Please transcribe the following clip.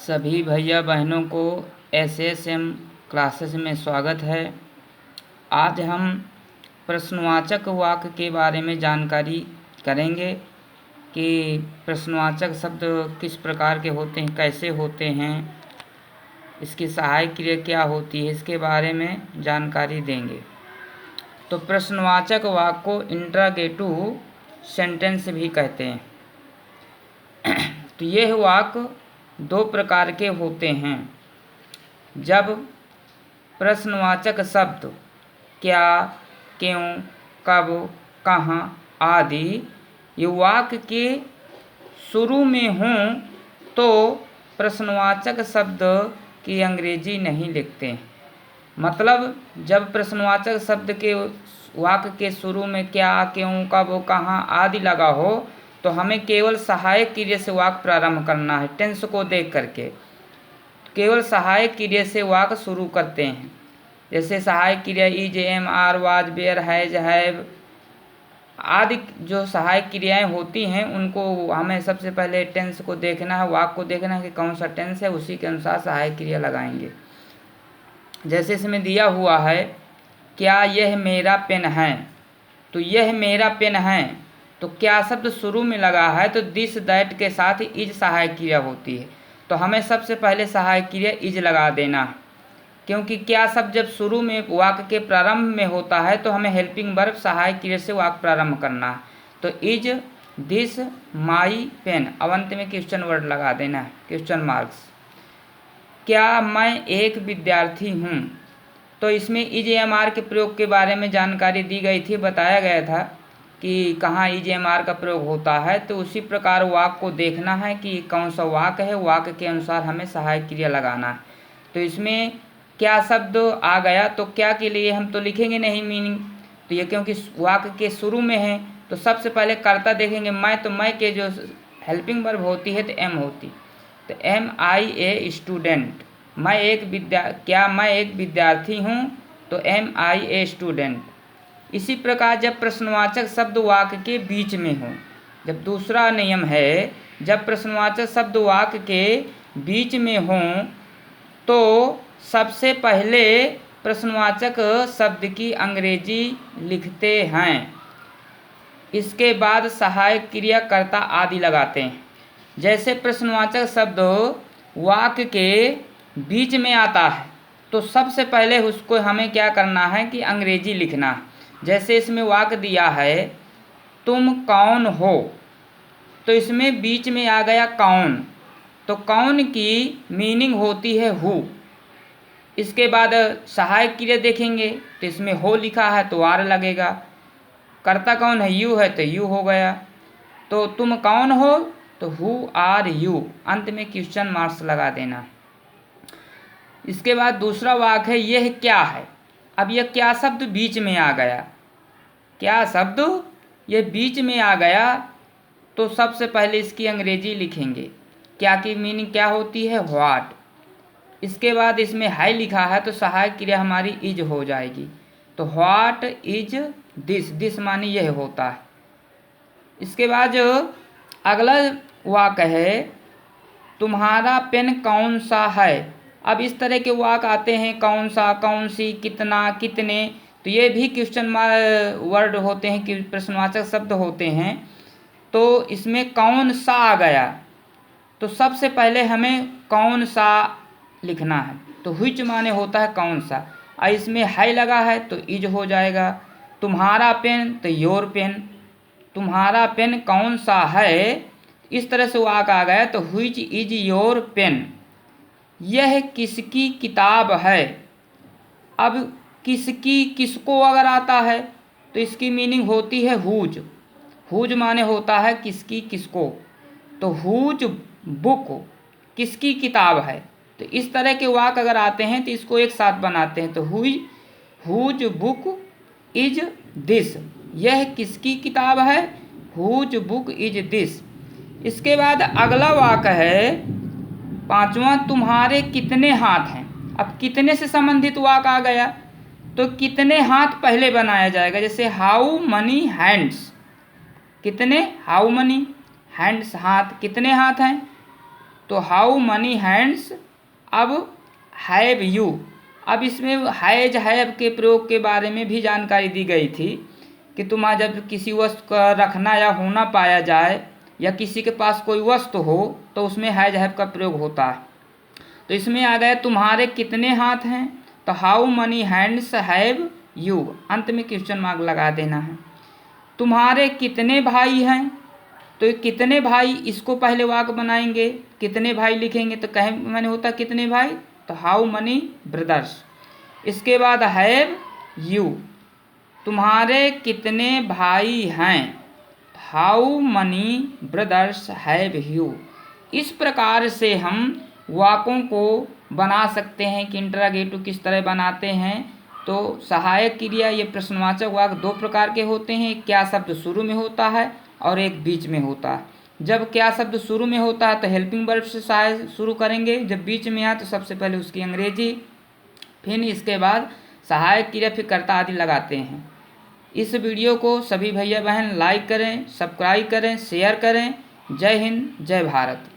सभी भैया बहनों को एसएसएम क्लासेस में स्वागत है। आज हम प्रश्नवाचक वाक्य के बारे में जानकारी करेंगे कि प्रश्नवाचक शब्द किस प्रकार के होते हैं, कैसे होते हैं, इसकी सहायक क्रिया क्या होती है, इसके बारे में जानकारी देंगे। तो प्रश्नवाचक वाक्य को इंट्रागेटिव सेंटेंस भी कहते हैं। तो यह वाक्य दो प्रकार के होते हैं। जब प्रश्नवाचक शब्द क्या, क्यों, कब, कहाँ आदि ये वाक्य के शुरू में हों तो प्रश्नवाचक शब्द की अंग्रेजी नहीं लिखते हैं। मतलब जब प्रश्नवाचक शब्द के वाक्य के शुरू में क्या, क्यों, कब, कहाँ आदि लगा हो तो हमें केवल सहायक क्रिया से वाक्य प्रारंभ करना है। टेंस को देख करके केवल सहायक क्रिया से वाक्य शुरू करते हैं। जैसे सहायक क्रिया is, am, are, was, were, has, have आदि जो सहायक क्रियाएं होती हैं उनको हमें सबसे पहले टेंस को देखना है, वाक्य को देखना है कि कौन सा टेंस है, उसी के अनुसार सहायक क्रिया लगाएंगे। जैसे इसमें दिया हुआ है क्या यह मेरा पेन है, तो यह मेरा पेन है तो क्या शब्द शुरू में लगा है तो दिस, दैट के साथ इज सहायक क्रिया होती है। तो हमें सबसे पहले सहायक क्रिया इज लगा देना है, क्योंकि क्या शब्द जब शुरू में वाक्य के प्रारंभ में होता है तो हमें हेल्पिंग वर्ब सहायक क्रिया से वाक्य प्रारंभ करना है। तो इज, दिस, माई पेन, अब अंत में क्वेश्चन वर्ड लगा देना है, क्वेश्चन मार्क्स। क्या मैं एक विद्यार्थी हूँ, तो इसमें इज एम आर के प्रयोग के बारे में जानकारी दी गई थी, बताया गया था कि कहाँ इज एम आर का प्रयोग होता है। तो उसी प्रकार वाक्य को देखना है कि कौन सा वाक्य है, वाक्य के अनुसार हमें सहायक क्रिया लगाना है। तो इसमें क्या शब्द आ गया तो क्या के लिए हम तो लिखेंगे नहीं मीनिंग, तो ये क्योंकि वाक्य के शुरू में है तो सबसे पहले कर्ता देखेंगे मैं, तो मैं के जो हेल्पिंग वर्ब होती है तो एम होती, तो एम आई ए स्टूडेंट, क्या मैं एक विद्यार्थी हूँ तो एम आई ए स्टूडेंट। इसी प्रकार जब प्रश्नवाचक शब्द वाक्य के बीच में हो, जब दूसरा नियम है जब प्रश्नवाचक शब्द वाक्य के बीच में हो तो सबसे पहले प्रश्नवाचक शब्द की अंग्रेजी लिखते हैं, इसके बाद सहायक क्रिया, कर्ता आदि लगाते हैं। जैसे प्रश्नवाचक शब्द वाक्य के बीच में आता है तो सबसे पहले उसको हमें क्या करना है कि अंग्रेजी लिखना है। जैसे इसमें वाक्य दिया है तुम कौन हो, तो इसमें बीच में आ गया कौन, तो कौन की मीनिंग होती है हु। इसके बाद सहायक क्रिया देखेंगे तो इसमें हो लिखा है तो आर लगेगा, कर्ता कौन है, यू है तो यू हो गया। तो तुम कौन हो तो हु आर यू, अंत में क्वेश्चन मार्क्स लगा देना। इसके बाद दूसरा वाक्य है यह क्या है। अब यह क्या शब्द बीच में आ गया, क्या शब्द ये बीच में आ गया तो सबसे पहले इसकी अंग्रेजी लिखेंगे, क्या की मीनिंग क्या होती है, व्हाट। इसके बाद इसमें है लिखा है तो सहायक क्रिया हमारी इज हो जाएगी, तो व्हाट इज दिस, दिस मानी यह होता है। इसके बाद जो अगला वाक्य है तुम्हारा पेन कौन सा है। अब इस तरह के वाक्य आते हैं कौन सा, कौन सी, कितना, कितने, तो ये भी क्वेश्चन वर्ड होते हैं कि प्रश्नवाचक शब्द होते हैं। तो इसमें कौन सा आ गया तो सबसे पहले हमें कौन सा लिखना है, तो व्हिच माने होता है कौन सा, और इसमें है लगा है तो इज हो जाएगा। तुम्हारा पेन तो योर पेन, तुम्हारा पेन कौन सा है, इस तरह से वाक्य आ गया तो व्हिच इज योर पेन, यह किसकी किताब है। अब किसकी, किसको अगर आता है तो इसकी मीनिंग होती है हुज, हुज माने होता है किसकी, किसको, तो हुज बुक, किसकी किताब है। तो इस तरह के वाक्य अगर आते हैं तो इसको एक साथ बनाते हैं, तो हुज बुक इज दिस, यह किसकी किताब है, हुज बुक इज दिस। इसके बाद अगला वाक्य है पांचवा तुम्हारे कितने हाथ हैं। अब कितने से संबंधित वाक्य आ गया तो कितने हाथ पहले बनाया जाएगा, जैसे हाउ मनी हैंड्स, कितने, हाउ मनी हैंड्स हाथ, कितने हाथ हैं, तो हाउ मनी हैंड्स, अब हैव यू। अब इसमें हैज हैव के प्रयोग के बारे में भी जानकारी दी गई थी कि तुम्हारा जब किसी वस्तु का रखना या होना पाया जाए या किसी के पास कोई वस्तु हो तो उसमें हैज हैव का प्रयोग होता है। तो इसमें आ गया तुम्हारे कितने हाथ हैं, तो how many hands have you, अंत में क्वेश्चन मार्क लगा देना है। तुम्हारे कितने भाई हैं, तो ये कितने भाई, इसको पहले वाक्य बनाएंगे, कितने भाई लिखेंगे तो कहे मैंने होता कितने भाई, तो हाउ मनी ब्रदर्स। इसके बाद हैव यू, तुम्हारे कितने भाई हैं, how many brothers have you. इस प्रकार से हम वाक्यों को बना सकते हैं कि इंटरोगेटिव किस तरह बनाते हैं। तो सहायक क्रिया, ये प्रश्नवाचक वाक्य दो प्रकार के होते हैं, क्या शब्द शुरू में होता है और एक बीच में होता है। जब क्या शब्द शुरू में होता है तो हेल्पिंग वर्ब से सहायक शुरू करेंगे, जब बीच में आए तो सबसे पहले उसकी अंग्रेजी, फिर इसके बाद सहायक क्रिया, फिर कर्ता आदि लगाते हैं। इस वीडियो को सभी भैया बहन लाइक करें, सब्सक्राइब करें, शेयर करें। जय हिंद, जय भारत।